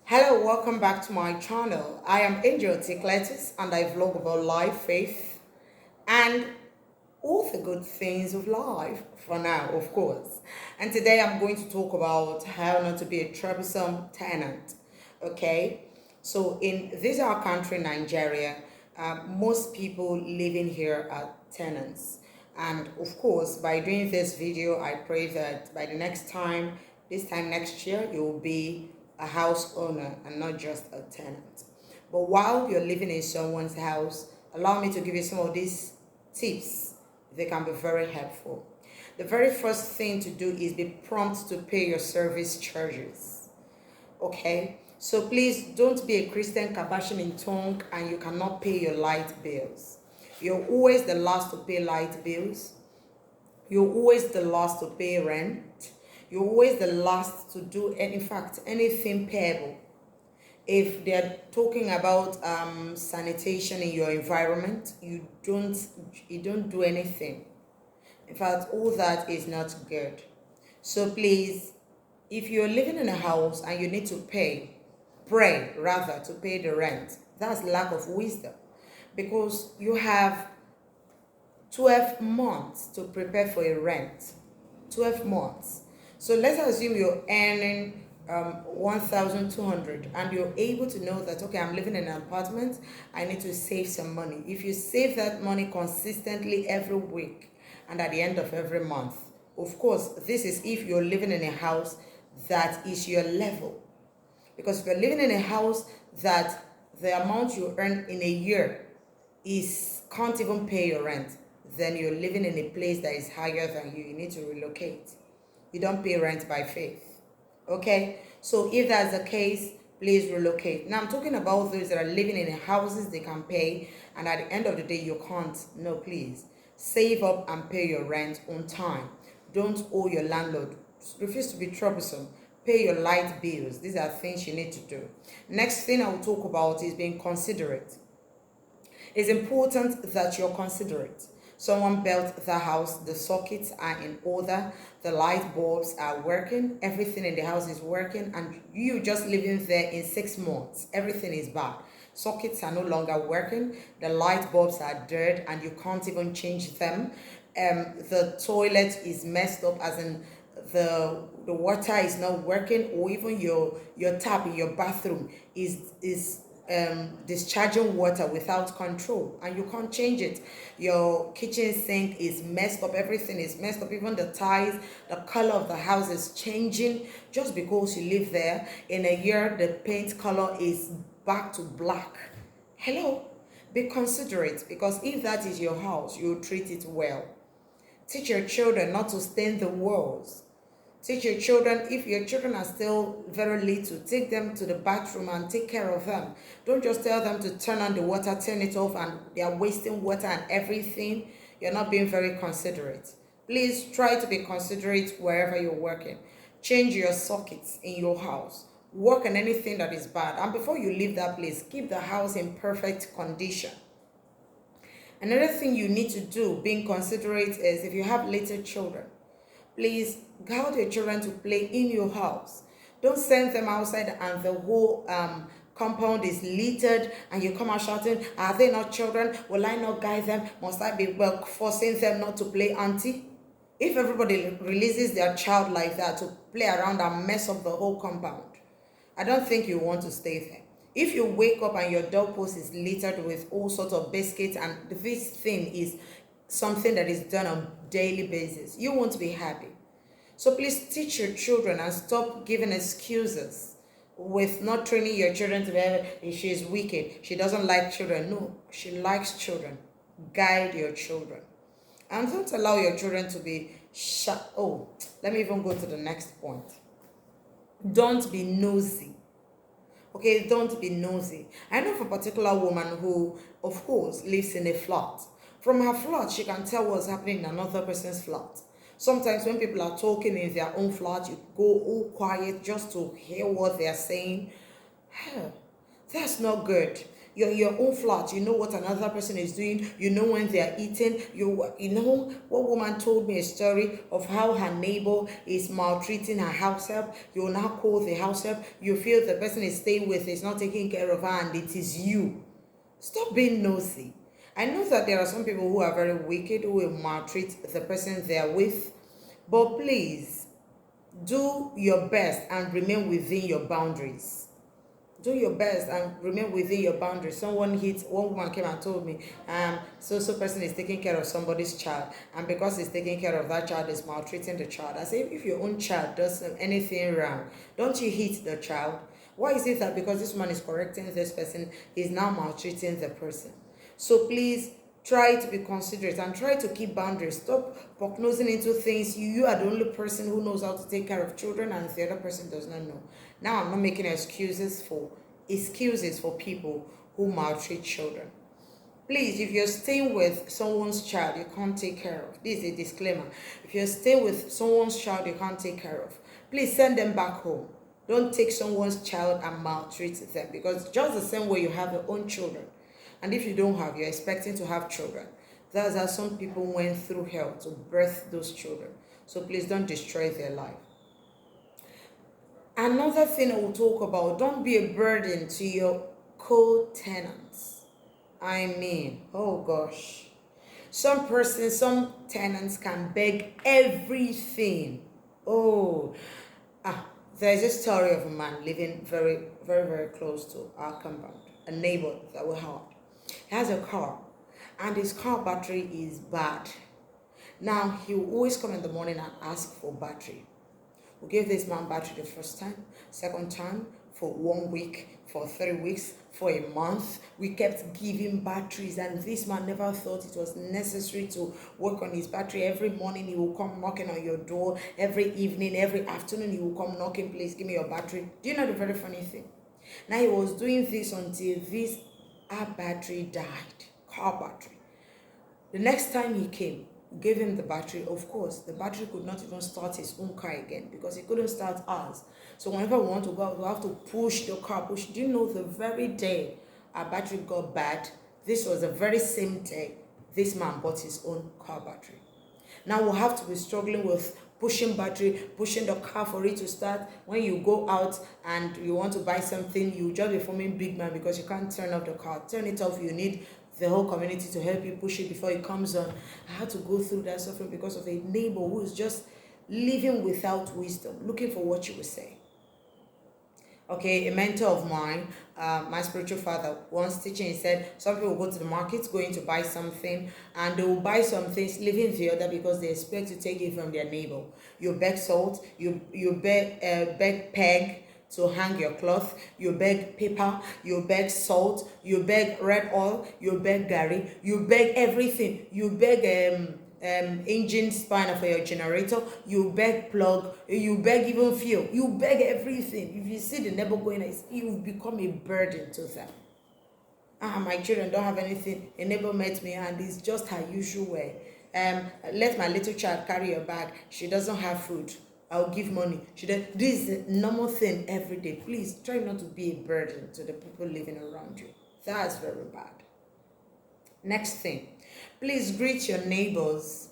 Hello, welcome back to my channel. I am Angel Ticletus and I vlog about life, faith, and all the good things of life for now, of course. And today I'm going to talk about how not to be a troublesome tenant. Okay, so in this our country, Nigeria, most people living here are tenants. And of course, by doing this video, I pray that by the next time, this time next year, you will be a house owner and not just a tenant. But while you're living in someone's house, allow me to give you some of these tips. They can be very helpful. The very first thing to do is be prompt to pay your service charges. Okay? So please don't be a Christian kabashing in tongue and you cannot pay your light bills. You're always the last to pay light bills. You're always the last to pay rent. You're always the last to do, in fact, anything payable. If they're talking about sanitation in your environment, you don't do anything. In fact, all that is not good. So please, if you're living in a house and you need to pray rather to pay the rent, that's lack of wisdom, because you have 12 months to prepare for a rent. 12 months. So let's assume you're earning 1,200 and you're able to know that, okay, I'm living in an apartment, I need to save some money. If you save that money consistently every week and at the end of every month, of course, this is if you're living in a house that is your level. Because if you're living in a house that the amount you earn in a year can't even pay your rent, then you're living in a place that is higher than you. You need to relocate. You don't pay rent by faith. Okay? So if that's the case, please relocate. Now I'm talking about those that are living in houses they can pay, and at the end of the day you can't. No, please. Save up and pay your rent on time. Don't owe your landlord. Refuse to be troublesome. Pay your light bills. These are things you need to do. Next thing I will talk about is being considerate. It's important that you're considerate. Someone built the house, the sockets are in order, the light bulbs are working, everything in the house is working, and you just living there in 6 months, everything is bad. Sockets are no longer working, the light bulbs are dead and you can't even change them. The toilet is messed up, as in the water is not working, or even your tap in your bathroom is discharging water without control and you can't change it. Your kitchen sink is messed up, everything is messed up, even the tiles, the color of the house is changing just because you live there. In a year the paint color is back to black. Hello, be considerate, because if that is your house, you treat it well. Teach your children not to stain the walls. Teach your children, if your children are still very little, take them to the bathroom and take care of them. Don't just tell them to turn on the water, turn it off, and they are wasting water and everything. You're not being very considerate. Please try to be considerate wherever you're working. Change your sockets in your house. Work on anything that is bad. And before you leave that place, keep the house in perfect condition. Another thing you need to do, being considerate, is if you have little children, please guide your children to play in your house. Don't send them outside and the whole compound is littered and you come out shouting, are they not children? Will I not guide them? Must I be forcing them not to play auntie? If everybody releases their child like that to play around and mess up the whole compound, I don't think you want to stay there. If you wake up and your doorpost is littered with all sorts of biscuits and this thing is something that is done on a daily basis, you won't be happy. So please teach your children and stop giving excuses with not training your children to be, she is wicked, she doesn't like children. No, she likes children. Guide your children. And don't allow your children to be shut. Oh, let me even go to the next point. Don't be nosy. Okay, don't be nosy. I know of a particular woman who, of course, lives in a flat. From her flat, she can tell what's happening in another person's flat. Sometimes when people are talking in their own flat, you go all quiet just to hear what they are saying. Hell, that's not good. You're your own flat. You know what another person is doing. You know when they are eating. You know what woman told me a story of how her neighbor is maltreating her house help. You will now call the house help. You feel the person is staying with is not taking care of her, and it is you. Stop being nosy. I know that there are some people who are very wicked who will maltreat the person they are with, but please do your best and remain within your boundaries. Do your best and remain within your boundaries. One woman came and told me, so person is taking care of somebody's child, and because he's taking care of that child, is maltreating the child. I say, if your own child does anything wrong, don't you hit the child? Why is it that because this man is correcting this person, he's now maltreating the person? So please try to be considerate and try to keep boundaries. Stop poke-nosing into things. You are the only person who knows how to take care of children, and the other person does not know. Now I'm not making excuses for people who maltreat children. Please, if you're staying with someone's child you can't take care of, this is a disclaimer. If you're staying with someone's child you can't take care of, please send them back home. Don't take someone's child and maltreat them, because just the same way you have your own children, and if you don't have, you're expecting to have children. That's how some people went through hell to birth those children. So please don't destroy their life. Another thing I will talk about, don't be a burden to your co-tenants. I mean, oh gosh. Some tenants can beg everything. There's a story of a man living very, very, very close to our compound, a neighbor that we have. He has a car, and his car battery is bad. Now, he will always come in the morning and ask for battery. We gave this man battery the first time, second time, for 1 week, for 3 weeks, for a month. We kept giving batteries, and this man never thought it was necessary to work on his battery. Every morning he will come knocking on your door. Every evening, every afternoon he will come knocking, please give me your battery. Do you know the very funny thing? Now he was doing this until our battery died, car battery. The next time he came, we gave him the battery. Of course, the battery could not even start his own car again because he couldn't start ours. So whenever we want to go out, we have to push the car, push. Do you know the very day our battery got bad, this was the very same day this man bought his own car battery. Now we'll have to be struggling with pushing the car for it to start. When you go out and you want to buy something, you just be forming big man because you can't turn off the car. Turn it off, you need the whole community to help you push it before it comes on. I had to go through that suffering because of a neighbor who is just living without wisdom, looking for what you would say. Okay, a mentor of mine, my spiritual father, once teaching, he said some people go to the market going to buy something, and they will buy some things leaving the other because they expect to take it from their neighbor. You beg salt, you beg peg to hang your cloth, you beg paper, you beg salt, you beg red oil, you beg gari, you beg everything, you beg engine spanner for your generator, you beg plug, you beg even fuel, you beg everything. If you see the neighbor going, you become a burden to them. My children don't have anything. A neighbor met me and it's just her usual way. Let my little child carry your bag. She doesn't have food. I'll give money. This is a normal thing every day. Please try not to be a burden to the people living around you. That's very bad. Next thing, please greet your neighbors.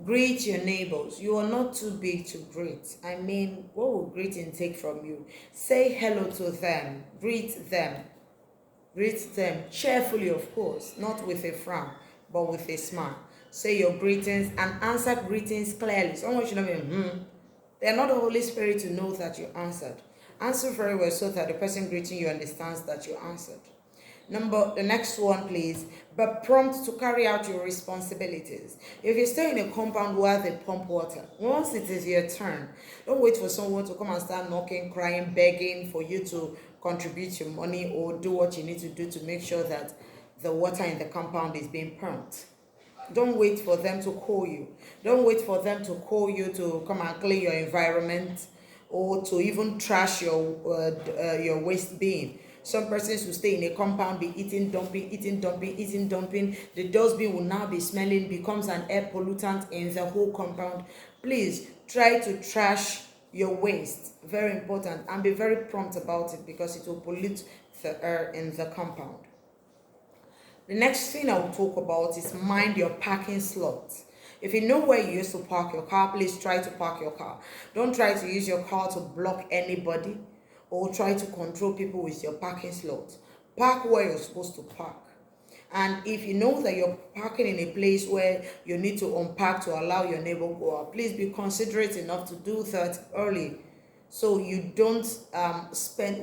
Greet your neighbors. You are not too big to greet. I mean, what will greeting take from you? Say hello to them. Greet them. Greet them cheerfully, of course, not with a frown, but with a smile. Say your greetings and answer greetings clearly. Someone should not be, They are not the Holy Spirit to know that you answered. Answer very well so that the person greeting you understands that you answered. The next one, please, but prompt to carry out your responsibilities. If you stay in a compound where they pump water, once it is your turn, don't wait for someone to come and start knocking, crying, begging for you to contribute your money or do what you need to do to make sure that the water in the compound is being pumped. Don't wait for them to call you. Don't wait for them to call you to come and clean your environment or to even trash your waste bin. Some persons who stay in a compound be eating, dumping. The dustbin will now be smelling, becomes an air pollutant in the whole compound. Please try to trash your waste. Very important. And be very prompt about it because it will pollute the air in the compound. The next thing I will talk about is mind your parking slots. If you know where you used to park your car, please try to park your car. Don't try to use your car to block anybody or try to control people with your parking slots. Park where you're supposed to park. And if you know that you're parking in a place where you need to unpark to allow your neighbor go out, please be considerate enough to do that early so you don't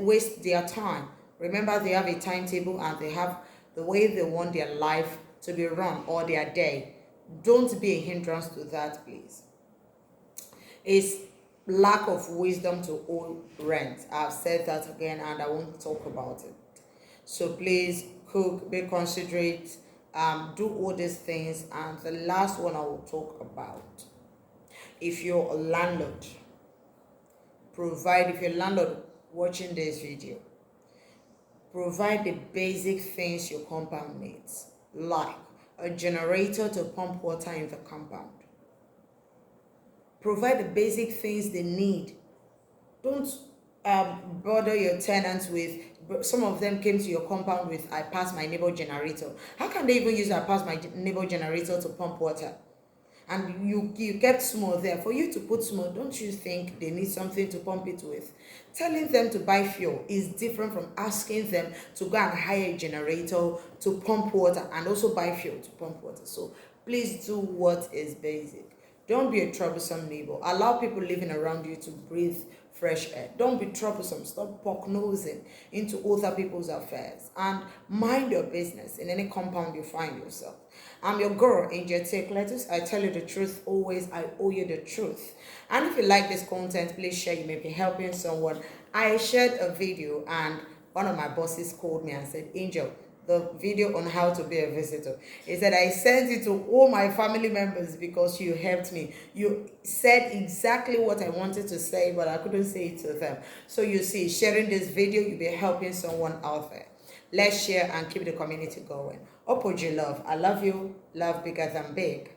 waste their time. Remember, they have a timetable and they have the way they want their life to be run or their day. Don't be a hindrance to that, please. It's lack of wisdom to owe rent. I've said that again and I won't talk about it. So please cook, be considerate, do all these things. And the last one I will talk about, if you're a landlord, if you're a landlord watching this video, provide the basic things your compound needs, like a generator to pump water in the compound. Provide the basic things they need. Don't bother your tenants with, some of them came to your compound with, I pass my neighbor generator. How can they even use I pass my neighbor generator to pump water? And you get small there. For you to put small, don't you think they need something to pump it with? Telling them to buy fuel is different from asking them to go and hire a generator to pump water and also buy fuel to pump water. So please do what is basic. Don't be a troublesome neighbor. Allow people living around you to breathe fresh air. Don't be troublesome. Stop poke-nosing into other people's affairs. And mind your business in any compound you find yourself. I'm your girl, Angel Take Letters. I tell you the truth always. I owe you the truth. And if you like this content, please share. You may be helping someone. I shared a video and one of my bosses called me and said, Angel, the video on how to be a visitor. He said, I sent it to all my family members because you helped me. You said exactly what I wanted to say, but I couldn't say it to them. So you see, sharing this video, you'll be helping someone out there. Let's share and keep the community going. Opoji love. I love you. Love bigger than big.